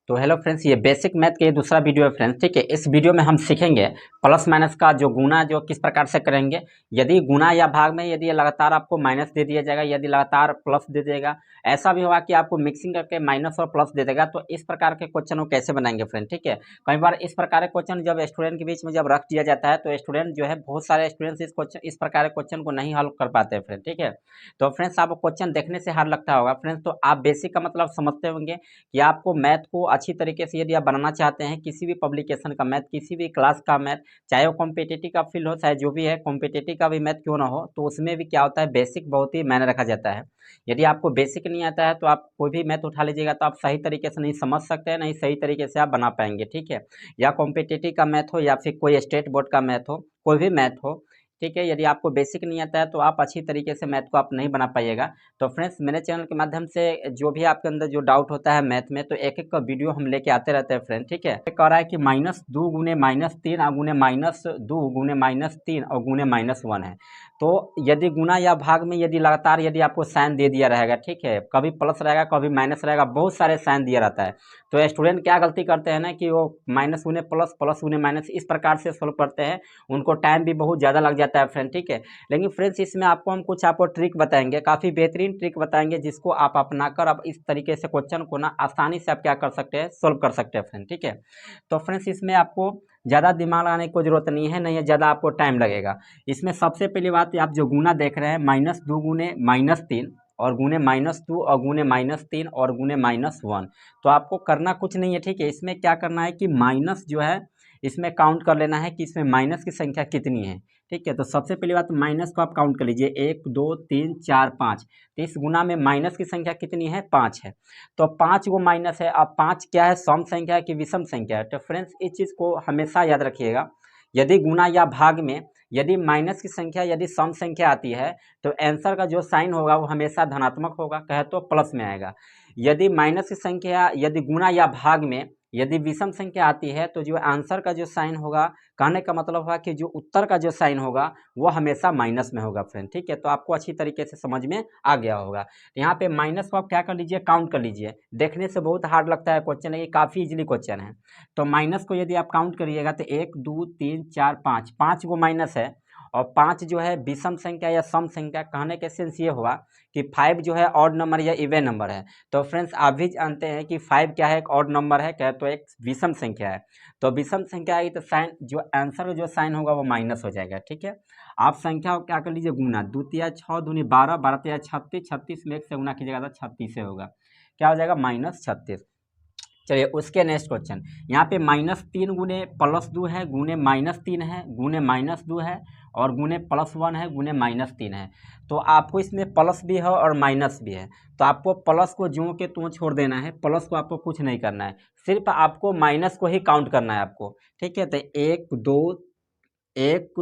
तो hello friends, ये basic math के दूसरा वीडियो है फ्रेंड्स। ठीक है, इस वीडियो में हम सीखेंगे प्लस माइनस का जो गुना जो किस प्रकार से करेंगे। यदि गुना या भाग में यदि लगातार आपको माइनस दे दिया जाएगा, यदि लगातार प्लस दे देगा, ऐसा भी होगा कि आपको मिक्सिंग करके माइनस और प्लस दे देगा, तो इस प्रकार के क्वेश्चन को कैसे बनाएंगे फ्रेंड। ठीक है, कई बार इस प्रकार के क्वेश्चन जब स्टूडेंट के बीच में जब रख दिया जाता है तो स्टूडेंट जो है, बहुत सारे स्टूडेंट्स इस प्रकार के क्वेश्चन को नहीं हल कर पाते हैं फ्रेंड। ठीक है, तो फ्रेंड्स आपको क्वेश्चन देखने से हार्ड लगता होगा फ्रेंड्स, तो आप बेसिक का मतलब समझते होंगे कि आपको मैथ को अच्छी तरीके से यदि आप बनाना चाहते हैं, किसी भी पब्लिकेशन का मैथ, किसी भी क्लास का मैथ, चाहे वो कॉम्पिटिटिव का फील्ड हो, चाहे जो भी है कॉम्पिटिटिव का भी मैथ क्यों ना हो, तो उसमें भी क्या होता है, बेसिक बहुत ही मायने रखा जाता है। यदि आपको बेसिक नहीं आता है तो आप कोई भी मैथ उठा लीजिएगा तो आप सही तरीके से नहीं समझ सकते हैं, नहीं सही तरीके से आप बना पाएंगे। ठीक है, या कॉम्पिटिटिव का मैथ हो या फिर कोई स्टेट बोर्ड का मैथ हो, कोई भी मैथ हो। ठीक है, यदि आपको बेसिक नहीं आता है तो आप अच्छी तरीके से मैथ को आप नहीं बना पाइएगा। तो फ्रेंड्स, मेरे चैनल के माध्यम से जो भी आपके अंदर जो डाउट होता है मैथ में, तो एक एक का वीडियो हम लेके आते रहते हैं फ्रेंड। ठीक है, कह रहा है कि -2 गुने -3 और गुने -2 गुने -3 और गुने -1 है। तो यदि गुना या भाग में यदि लगातार यदि आपको साइन दे दिया रहेगा, ठीक है, कभी प्लस रहेगा कभी माइनस रहेगा, बहुत सारे साइन दिया रहता है, तो स्टूडेंट क्या गलती करते हैं ना कि वो माइनस गुने प्लस, प्लस गुने माइनस, इस प्रकार से सोल्व करते हैं। उनको टाइम भी बहुत ज़्यादा लग जाता है फ्रेंड। ठीक है, लेकिन फ्रेंड्स इसमें आपको हम कुछ आपको ट्रिक बताएंगे, काफ़ी बेहतरीन ट्रिक बताएंगे, जिसको आप अपनाकर आप इस तरीके से क्वेश्चन को ना आसानी से आप क्या कर सकते हैं, सोल्व कर सकते हैं फ्रेंड। ठीक है, तो फ्रेंड्स इसमें आपको ज़्यादा दिमाग लगाने की कोई ज़रूरत नहीं है, नहीं है ज़्यादा आपको टाइम लगेगा। इसमें सबसे पहली बात, आप जो गुना देख रहे हैं -2 गुने -3 और गुने -2 और गुने -3 और गुने -1, तो आपको करना कुछ नहीं है। ठीक है, इसमें क्या करना है कि माइनस जो है इसमें काउंट कर लेना है कि इसमें माइनस की संख्या कितनी है। ठीक है, तो सबसे पहली बात माइनस को आप काउंट कर लीजिए, 1 2 3 4 5। तो इस गुना में माइनस की संख्या कितनी है, 5 है। तो 5 वो माइनस है। अब 5 क्या है, सम संख्या है कि विषम संख्या है। तो फ्रेंड्स इस चीज़ को हमेशा याद रखिएगा, यदि गुना या भाग में यदि माइनस की संख्या यदि सम संख्या आती है तो आंसर का जो साइन होगा वो हमेशा धनात्मक होगा, कहे तो प्लस में आएगा। यदि माइनस की संख्या यदि गुना या भाग में यदि विषम संख्या आती है तो जो आंसर का जो साइन होगा, कहने का मतलब होगा कि जो उत्तर का जो साइन होगा वो हमेशा माइनस में होगा फ्रेंड। ठीक है, तो आपको अच्छी तरीके से समझ में आ गया होगा। यहाँ पे माइनस को आप क्या कर लीजिए, काउंट कर लीजिए। देखने से बहुत हार्ड लगता है क्वेश्चन, है ये काफ़ी इजीली क्वेश्चन है। तो माइनस को यदि आप काउंट करिएगा तो 1 2 3 4 5, 5 वो माइनस है। और 5 जो है विषम संख्या या सम संख्या, कहने के सेंस ये हुआ कि 5 जो है ऑड नंबर या इवन नंबर है। तो फ्रेंड्स आप भी जानते हैं कि 5 क्या है, एक ऑड नंबर है, क्या तो एक विषम संख्या है। तो विषम संख्या आएगी तो साइन जो आंसर जो साइन होगा वो माइनस हो जाएगा। ठीक है, आप संख्या को क्या कर लीजिए, गुना, 2 तिया 6 दूनी 12, 12 तिया 36, 36 में 1 से गुना कीजिएगा तो 36 से होगा, क्या हो जाएगा, -36। चलिए उसके नेक्स्ट क्वेश्चन, यहाँ पे -3 गुने +2 है, गुने -3 है, गुने -2 है और गुने +1 है, गुने -3 है। तो आपको इसमें प्लस भी है और माइनस भी है, तो आपको प्लस को ज्यों के त्यों छोड़ देना है, प्लस को आपको कुछ नहीं करना है, सिर्फ आपको माइनस को ही काउंट करना है आपको। ठीक है, तो 1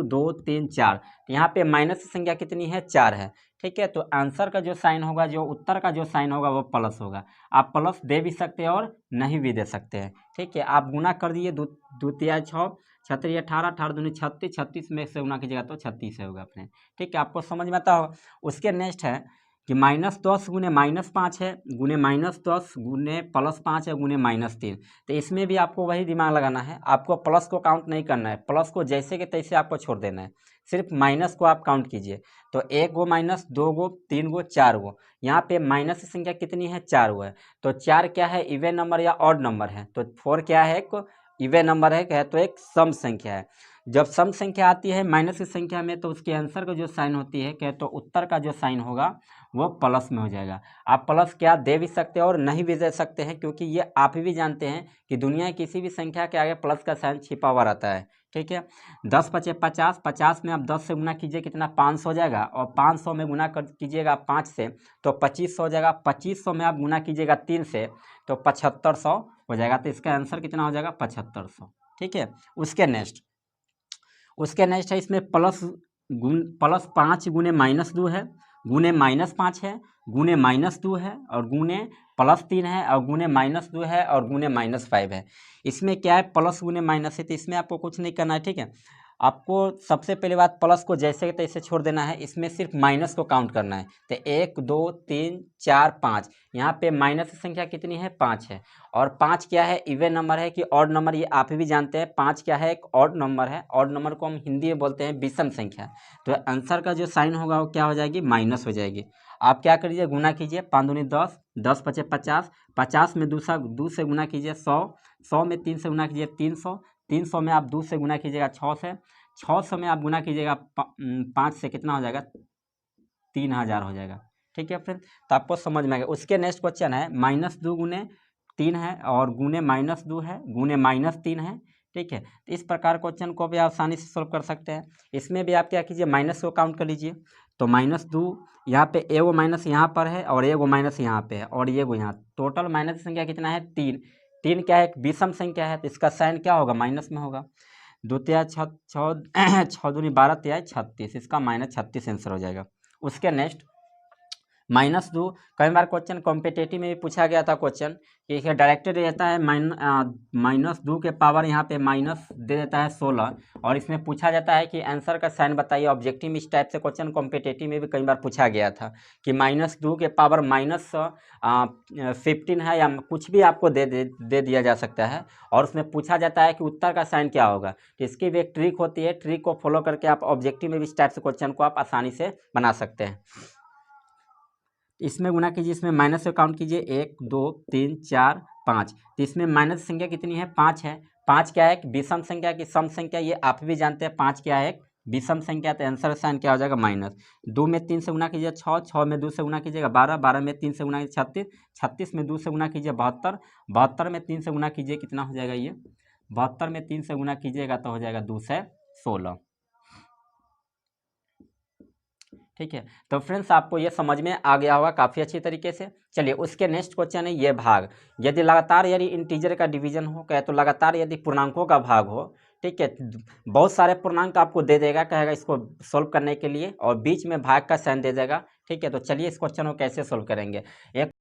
2 3 4, यहाँ पे माइनस की संख्या कितनी है, 4 है। ठीक है, तो आंसर का जो साइन होगा, जो उत्तर का जो साइन होगा वो प्लस होगा। आप प्लस दे भी सकते हैं और नहीं भी दे सकते हैं। ठीक है, आप गुना कर दिए, 2 तिया 6, 6 18, 18 दूनी 36, 36 में से गुना कीजिएगा तो 36 से होगा अपने। ठीक है, आपको समझ में आता होगा। उसके नेक्स्ट है कि -10 गुने -5 है, गुने -10 गुने +5 है, गुने -3। तो इसमें भी आपको वही दिमाग लगाना है, आपको प्लस को काउंट नहीं करना है, प्लस को जैसे के तैसे आपको छोड़ देना है, सिर्फ माइनस को आप काउंट कीजिए। तो 1 गो माइनस, 2 गो, 3 गो, 4 गो, यहाँ पे माइनस की संख्या कितनी है, 4 गो है। तो 4 क्या है, इवन नंबर या ऑड नंबर है। तो 4 क्या है, एक इवन नंबर है, कहे तो एक सम संख्या है। जब सम संख्या आती है माइनस की संख्या में तो उसके आंसर का जो साइन होती है, कहे तो उत्तर का जो साइन होगा वो प्लस में हो जाएगा। आप प्लस क्या दे भी सकते हैं और नहीं भी दे सकते हैं, क्योंकि ये आप भी जानते हैं कि दुनिया की किसी भी संख्या के आगे प्लस का साइन छिपा हुआ रहता है। ठीक है, 10 पचे 50, 50 में आप 10 से गुना कीजिए कितना, 500 हो जाएगा, और 500 में गुना कर कीजिएगा 5 से तो 2500 हो जाएगा, 2500 में आप गुना कीजिएगा 3 से तो 7500 हो जाएगा। तो इसका आंसर कितना हो जाएगा, 7500। ठीक है, उसके नेक्स्ट है इसमें +5 गुने -2 है, गुने -5 है, गुने -2 है और गुने +3 है और गुने -2 है और गुने -5 है। इसमें क्या है, प्लस गुने माइनस है, तो इसमें आपको कुछ नहीं करना है। ठीक है, आपको सबसे पहली बात प्लस को जैसे के तैसे छोड़ देना है, इसमें सिर्फ माइनस को काउंट करना है। तो 1 2 3 4 5, यहाँ पे माइनस की संख्या कितनी है, 5 है। और 5 क्या है, इवन नंबर है कि ऑड नंबर, ये आप भी जानते हैं। 5 क्या है, एक ऑड नंबर है। ऑड नंबर को हम हिंदी में बोलते हैं विषम संख्या। तो आंसर का जो साइन होगा वो क्या हो जाएगी, माइनस हो जाएगी। आप क्या करिए, गुना कीजिए, 5 दूनी 10, 10 पचे 50, 50 में 2 से गुना कीजिए 100, 100 में 3 से गुना कीजिए 300, 300 में आप 2 से गुना कीजिएगा 6 से, 600 में आप गुना कीजिएगा 5 से, कितना हो जाएगा, 3000 हो जाएगा। ठीक है फ्रेंड, तो आपको समझ में आ गया। उसके नेक्स्ट क्वेश्चन है -2 गुने 3 है और गुने -2 है, गुने -3 है। ठीक है, तो इस प्रकार क्वेश्चन को भी आसानी से सोल्व कर सकते हैं। इसमें भी आप क्या कीजिए, माइनस को काउंट कर लीजिए। तो -2 यहाँ पे एगो माइनस यहाँ पर है और एगो माइनस यहाँ पे है और एगो यहाँ, टोटल माइनस की संख्या कितना है, 3। 3 क्या है, एक विषम संख्या है, तो इसका साइन क्या होगा, माइनस में होगा। 2 तिया 6, 6 दूनी 12 तिया 36, इसका -36 आंसर हो जाएगा। उसके नेक्स्ट -2, कई बार क्वेश्चन कॉम्पिटेटिव में भी पूछा गया था क्वेश्चन कि ये डायरेक्टेड रहता है, -2 के पावर यहाँ पे माइनस दे देता है 16, और इसमें पूछा जाता है कि आंसर का साइन बताइए। ऑब्जेक्टिव में इस टाइप से क्वेश्चन कॉम्पिटेटिव में भी कई बार पूछा गया था कि -2 के पावर -15 है या कुछ भी आपको दे दिया जा सकता है, और उसमें पूछा जाता है कि उत्तर का साइन क्या होगा। तो इसकी भी एक ट्रिक होती है, ट्रिक को फॉलो करके आप ऑब्जेक्टिव में भी इस टाइप से क्वेश्चन को आप आसानी से बना सकते हैं। इसमें गुना कीजिए, इसमें माइनस से काउंट कीजिए, 1 2 3 4 5। तो इसमें माइनस संख्या कितनी है, 5 है। 5 क्या है, विषम संख्या की सम संख्या, ये आप भी जानते हैं। 5 क्या है, एक विषम संख्या, तो आंसर साइन क्या हो जाएगा, माइनस। 2 में 3 से गुना कीजिए 6, 6 में 2 से गुना कीजिएगा 12, 12 में 3 से गुना कीजिए 36, 36 में 2 से गुना कीजिए 72, 72 में 3 से गुना कीजिए, कितना हो जाएगा ये, 72 में 3 से गुना कीजिएगा तो हो जाएगा 2 से 16। ठीक है, तो फ्रेंड्स आपको ये समझ में आ गया होगा काफ़ी अच्छी तरीके से। चलिए उसके नेक्स्ट क्वेश्चन है, ये भाग। यदि लगातार यदि इंटीजर का डिवीजन हो, कहे तो लगातार यदि पूर्णांकों का भाग हो, ठीक है, बहुत सारे पूर्णांक आपको दे देगा, कहेगा इसको सोल्व करने के लिए, और बीच में भाग का साइन दे देगा। ठीक है, तो चलिए इस क्वेश्चन को कैसे सोल्व करेंगे। एक